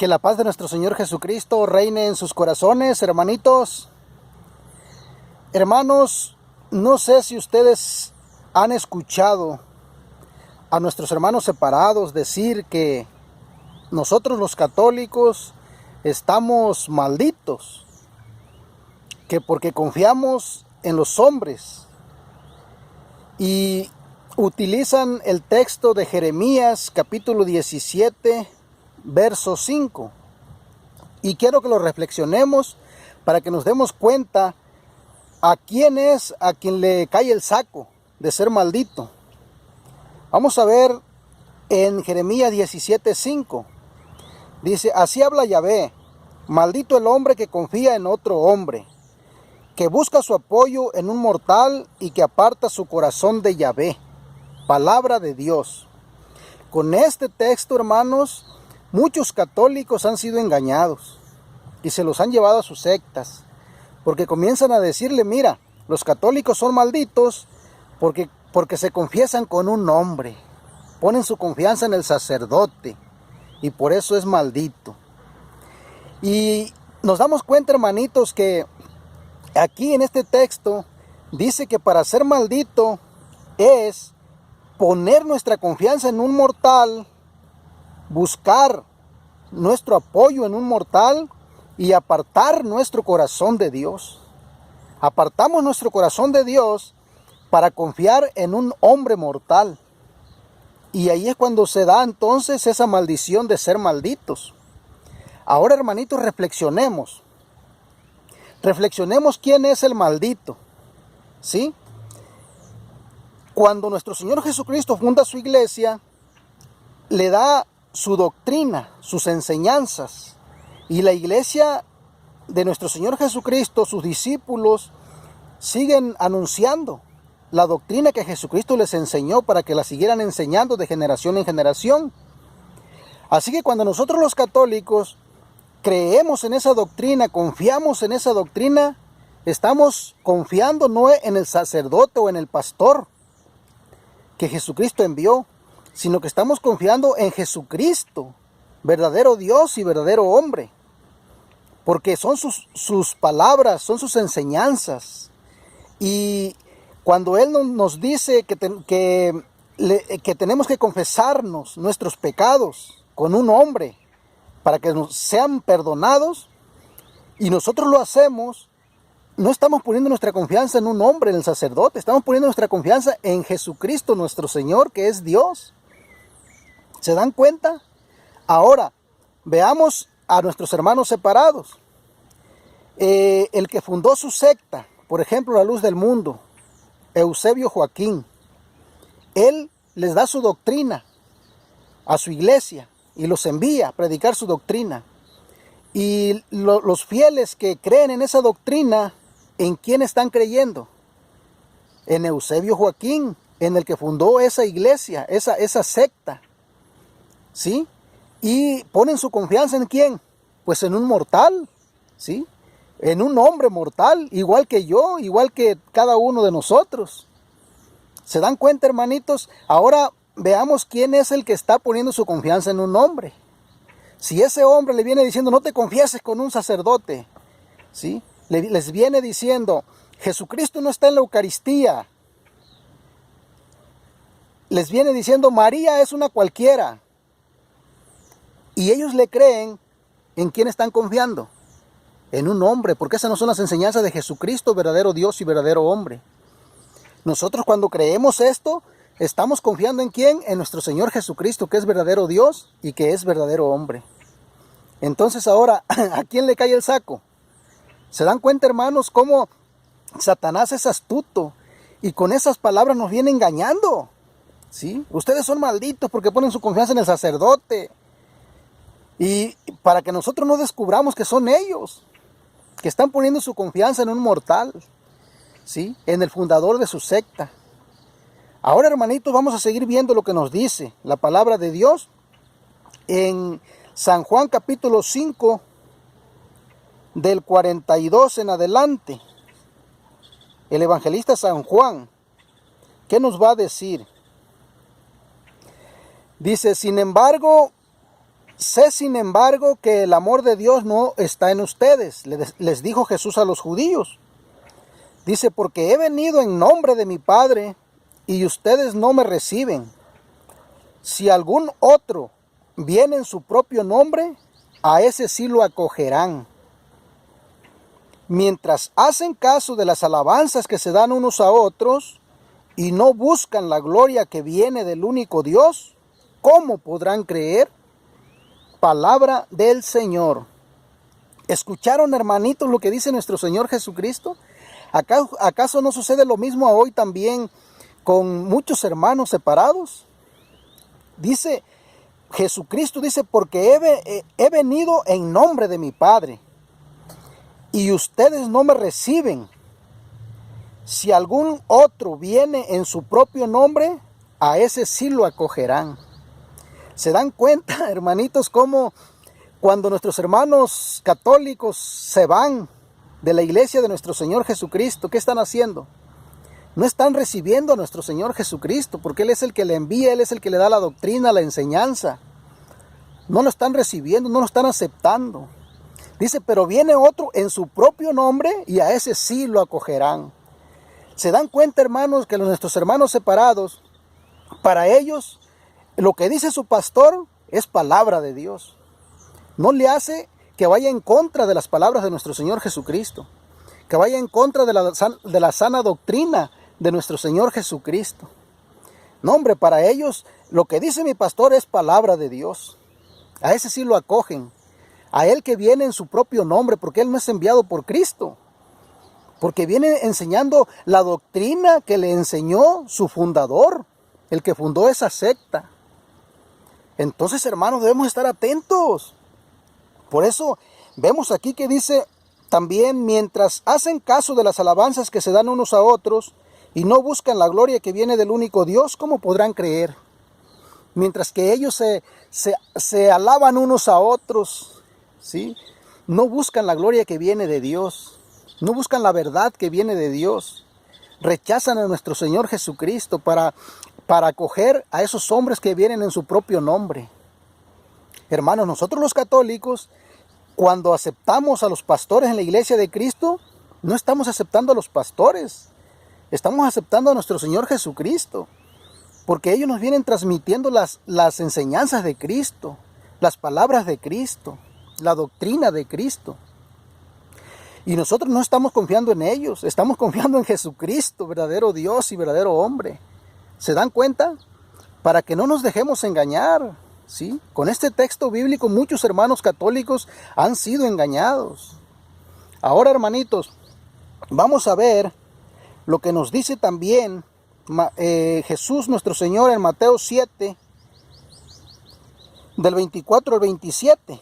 Que la paz de nuestro Señor Jesucristo reine en sus corazones, hermanitos. Hermanos, no sé si ustedes han escuchado a nuestros hermanos separados decir que nosotros los católicos estamos malditos, que porque confiamos en los hombres, y utilizan el texto de Jeremías capítulo 17, verso 5. Y quiero que lo reflexionemos para que nos demos cuenta a quién es a quien le cae el saco de ser maldito. Vamos a ver en Jeremías 17:5. Dice: así habla Yahvé, maldito el hombre que confía en otro hombre, que busca su apoyo en un mortal y que aparta su corazón de Yahvé. Palabra de Dios. Con este texto, hermanos, muchos católicos han sido engañados y se los han llevado a sus sectas, porque comienzan a decirle: mira, los católicos son malditos porque se confiesan con un hombre, ponen su confianza en el sacerdote y por eso es maldito. Y nos damos cuenta, hermanitos, que aquí en este texto dice que para ser maldito es poner nuestra confianza en un mortal, buscar nuestro apoyo en un mortal y apartar nuestro corazón de Dios. Apartamos nuestro corazón de Dios para confiar en un hombre mortal. Y ahí es cuando se da entonces esa maldición de ser malditos. Ahora, hermanitos, reflexionemos. Reflexionemos quién es el maldito. ¿Sí? Cuando nuestro Señor Jesucristo funda su iglesia, le da su doctrina, sus enseñanzas. Y la iglesia de nuestro Señor Jesucristo, sus discípulos, siguen anunciando la doctrina que Jesucristo les enseñó para que la siguieran enseñando de generación en generación. Así que cuando nosotros los católicos creemos en esa doctrina, confiamos en esa doctrina, estamos confiando no en el sacerdote o en el pastor que Jesucristo envió, sino que estamos confiando en Jesucristo, verdadero Dios y verdadero hombre, porque son sus palabras, son sus enseñanzas. Y cuando Él nos dice que tenemos que confesarnos nuestros pecados con un hombre para que nos sean perdonados, y nosotros lo hacemos, no estamos poniendo nuestra confianza en un hombre, en el sacerdote, estamos poniendo nuestra confianza en Jesucristo nuestro Señor, que es Dios. ¿Se dan cuenta? Ahora, veamos a nuestros hermanos separados. El que fundó su secta, por ejemplo, la Luz del Mundo, Eusebio Joaquín, él les da su doctrina a su iglesia y los envía a predicar su doctrina. Y los fieles que creen en esa doctrina, ¿en quién están creyendo? En Eusebio Joaquín, en el que fundó esa iglesia, esa secta. ¿Sí? Y ponen su confianza ¿en quién? Pues en un mortal, ¿sí? En un hombre mortal, igual que yo, igual que cada uno de nosotros. ¿Se dan cuenta, hermanitos? Ahora veamos quién es el que está poniendo su confianza en un hombre. Si ese hombre le viene diciendo: no te confieses con un sacerdote, ¿sí? Les viene diciendo: Jesucristo no está en la Eucaristía. Les viene diciendo: María es una cualquiera. Y ellos le creen. ¿En quién están confiando? En un hombre, porque esas no son las enseñanzas de Jesucristo, verdadero Dios y verdadero hombre. Nosotros, cuando creemos esto, estamos confiando ¿en quién? En nuestro Señor Jesucristo, que es verdadero Dios y que es verdadero hombre. Entonces ahora, ¿a quién le cae el saco? ¿Se dan cuenta, hermanos, cómo Satanás es astuto y con esas palabras nos viene engañando? ¿Sí? Ustedes son malditos porque ponen su confianza en el sacerdote. Y para que nosotros no descubramos que son ellos, que están poniendo su confianza en un mortal, ¿sí? En el fundador de su secta. Ahora, hermanitos, vamos a seguir viendo lo que nos dice la palabra de Dios en San Juan capítulo 5, del 42 en adelante. El evangelista San Juan, ¿qué nos va a decir? Dice: sin embargo, Sé, sin embargo, que el amor de Dios no está en ustedes, les dijo Jesús a los judíos. Dice, porque he venido en nombre de mi Padre y ustedes no me reciben. Si algún otro viene en su propio nombre, a ese sí lo acogerán. Mientras hacen caso de las alabanzas que se dan unos a otros y no buscan la gloria que viene del único Dios, ¿cómo podrán creer? Palabra del Señor. ¿Escucharon, hermanitos, lo que dice nuestro Señor Jesucristo? ¿Acaso no sucede lo mismo hoy también con muchos hermanos separados? Dice Jesucristo, dice, porque he venido en nombre de mi Padre y ustedes no me reciben. Si algún otro viene en su propio nombre, a ese sí lo acogerán. ¿Se dan cuenta, hermanitos, cómo cuando nuestros hermanos católicos se van de la iglesia de nuestro Señor Jesucristo, ¿qué están haciendo? No están recibiendo a nuestro Señor Jesucristo, porque Él es el que le envía, Él es el que le da la doctrina, la enseñanza. No lo están recibiendo, no lo están aceptando. Dice, pero viene otro en su propio nombre y a ese sí lo acogerán. ¿Se dan cuenta, hermanos, que nuestros hermanos separados, para ellos, lo que dice su pastor es palabra de Dios? No le hace que vaya en contra de las palabras de nuestro Señor Jesucristo, que vaya en contra de la sana doctrina de nuestro Señor Jesucristo. No, hombre, para ellos lo que dice mi pastor es palabra de Dios. A ese sí lo acogen, a él que viene en su propio nombre, porque él no es enviado por Cristo, porque viene enseñando la doctrina que le enseñó su fundador, el que fundó esa secta. Entonces, hermanos, debemos estar atentos. Por eso vemos aquí que dice también, mientras hacen caso de las alabanzas que se dan unos a otros y no buscan la gloria que viene del único Dios, ¿cómo podrán creer? Mientras que ellos se alaban unos a otros, ¿sí? No buscan la gloria que viene de Dios, no buscan la verdad que viene de Dios. Rechazan a nuestro Señor Jesucristo para acoger a esos hombres que vienen en su propio nombre. Hermanos, nosotros los católicos, cuando aceptamos a los pastores en la iglesia de Cristo, no estamos aceptando a los pastores, estamos aceptando a nuestro Señor Jesucristo, porque ellos nos vienen transmitiendo las enseñanzas de Cristo, las palabras de Cristo, la doctrina de Cristo. Y nosotros no estamos confiando en ellos, estamos confiando en Jesucristo, verdadero Dios y verdadero hombre. ¿Se dan cuenta? Para que no nos dejemos engañar, ¿sí? Con este texto bíblico muchos hermanos católicos han sido engañados. Ahora, hermanitos, vamos a ver lo que nos dice también Jesús nuestro Señor en Mateo 7, del 24 al 27.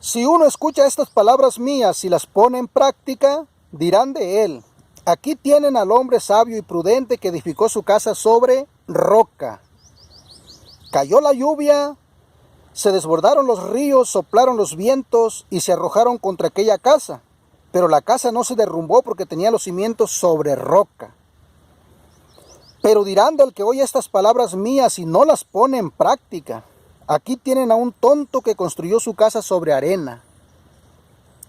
Si uno escucha estas palabras mías y las pone en práctica, dirán de él: aquí tienen al hombre sabio y prudente que edificó su casa sobre roca. Cayó la lluvia, se desbordaron los ríos, soplaron los vientos y se arrojaron contra aquella casa. Pero la casa no se derrumbó porque tenía los cimientos sobre roca. Pero dirán del que oye estas palabras mías y no las pone en práctica: aquí tienen a un tonto que construyó su casa sobre arena.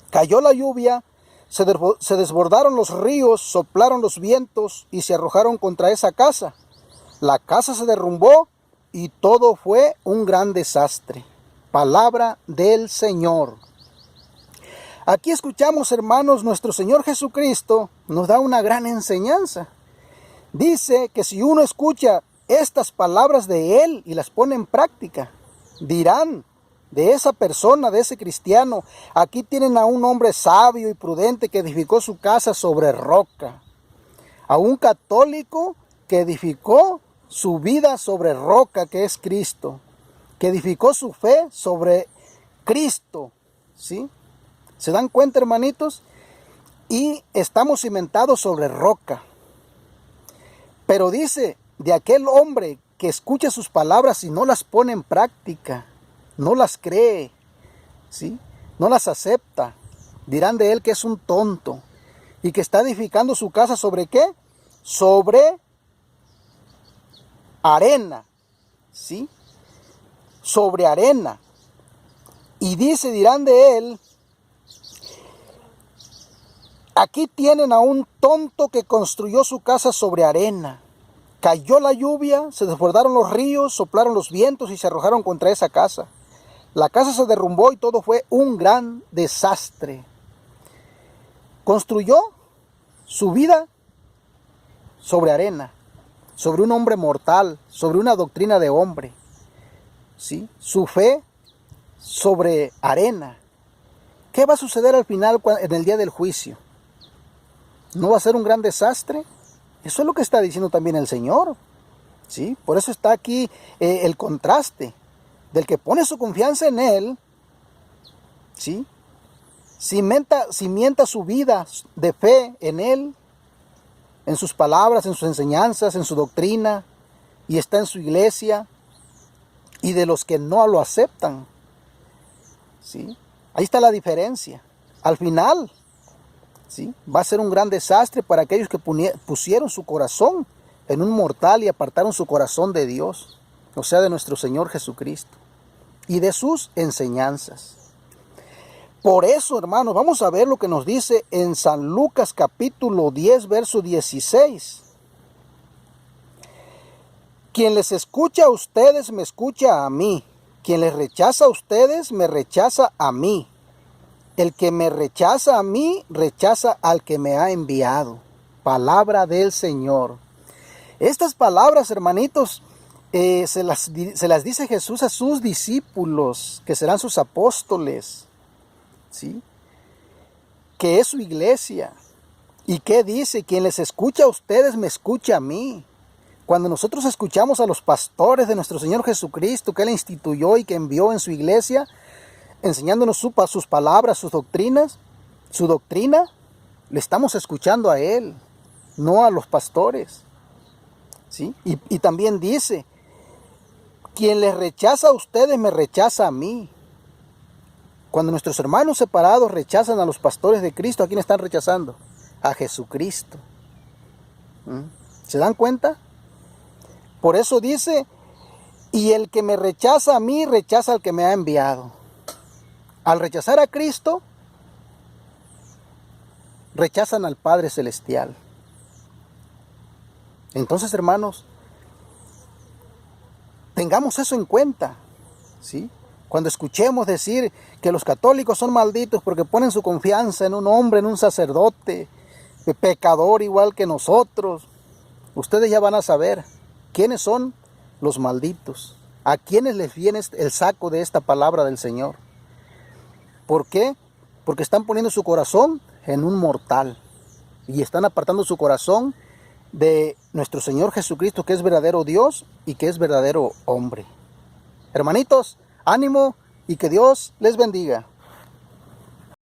Cayó la lluvia, se desbordaron los ríos, soplaron los vientos y se arrojaron contra esa casa. La casa se derrumbó y todo fue un gran desastre. Palabra del Señor. Aquí escuchamos, hermanos, nuestro Señor Jesucristo nos da una gran enseñanza. Dice que si uno escucha estas palabras de Él y las pone en práctica, dirán de esa persona, de ese cristiano: aquí tienen a un hombre sabio y prudente que edificó su casa sobre roca. A un católico que edificó su vida sobre roca, que es Cristo, que edificó su fe sobre Cristo, ¿sí? ¿Se dan cuenta, hermanitos? Y estamos cimentados sobre roca. Pero dice de aquel hombre que escucha sus palabras y no las pone en práctica, no las cree, ¿sí? No las acepta, dirán de él que es un tonto y que está edificando su casa ¿sobre qué? Sobre arena, ¿sí? Sobre arena. Y dice, dirán de él, aquí tienen a un tonto que construyó su casa sobre arena. Cayó la lluvia, se desbordaron los ríos, soplaron los vientos y se arrojaron contra esa casa. La casa se derrumbó y todo fue un gran desastre. Construyó su vida sobre arena, sobre un hombre mortal, sobre una doctrina de hombre, ¿sí? Su fe sobre arena. ¿Qué va a suceder al final en el día del juicio? ¿No va a ser un gran desastre? Eso es lo que está diciendo también el Señor, ¿sí? Por eso está aquí el contraste del que pone su confianza en Él, ¿sí? Cimienta su vida de fe en Él, en sus palabras, en sus enseñanzas, en su doctrina, y está en su iglesia, y de los que no lo aceptan, ¿sí? Ahí está la diferencia. Al final, ¿sí? Va a ser un gran desastre para aquellos que pusieron su corazón en un mortal y apartaron su corazón de Dios, o sea, de nuestro Señor Jesucristo y de sus enseñanzas. Por eso, hermanos, vamos a ver lo que nos dice en San Lucas capítulo 10, verso 16. Quien les escucha a ustedes, me escucha a mí. Quien les rechaza a ustedes, me rechaza a mí. El que me rechaza a mí, rechaza al que me ha enviado. Palabra del Señor. Estas palabras, hermanitos, se las dice Jesús a sus discípulos, que serán sus apóstoles, ¿sí? Que es su iglesia. ¿Y qué dice? Quien les escucha a ustedes, me escucha a mí. Cuando nosotros escuchamos a los pastores de nuestro Señor Jesucristo, que Él instituyó y que envió en su iglesia, enseñándonos sus palabras, sus doctrinas, su doctrina, le estamos escuchando a Él, no a los pastores, ¿sí? Y también dice, quien les rechaza a ustedes, me rechaza a mí. Cuando nuestros hermanos separados rechazan a los pastores de Cristo, ¿a quién están rechazando? A Jesucristo. ¿Se dan cuenta? Por eso dice, y el que me rechaza a mí, rechaza al que me ha enviado. Al rechazar a Cristo, rechazan al Padre Celestial. Entonces, hermanos, tengamos eso en cuenta, ¿sí? Cuando escuchemos decir que los católicos son malditos porque ponen su confianza en un hombre, en un sacerdote, pecador igual que nosotros, ustedes ya van a saber quiénes son los malditos, a quienes les viene el saco de esta palabra del Señor. ¿Por qué? Porque están poniendo su corazón en un mortal y están apartando su corazón de nuestro Señor Jesucristo, que es verdadero Dios y que es verdadero hombre. Hermanitos, ánimo y que Dios les bendiga.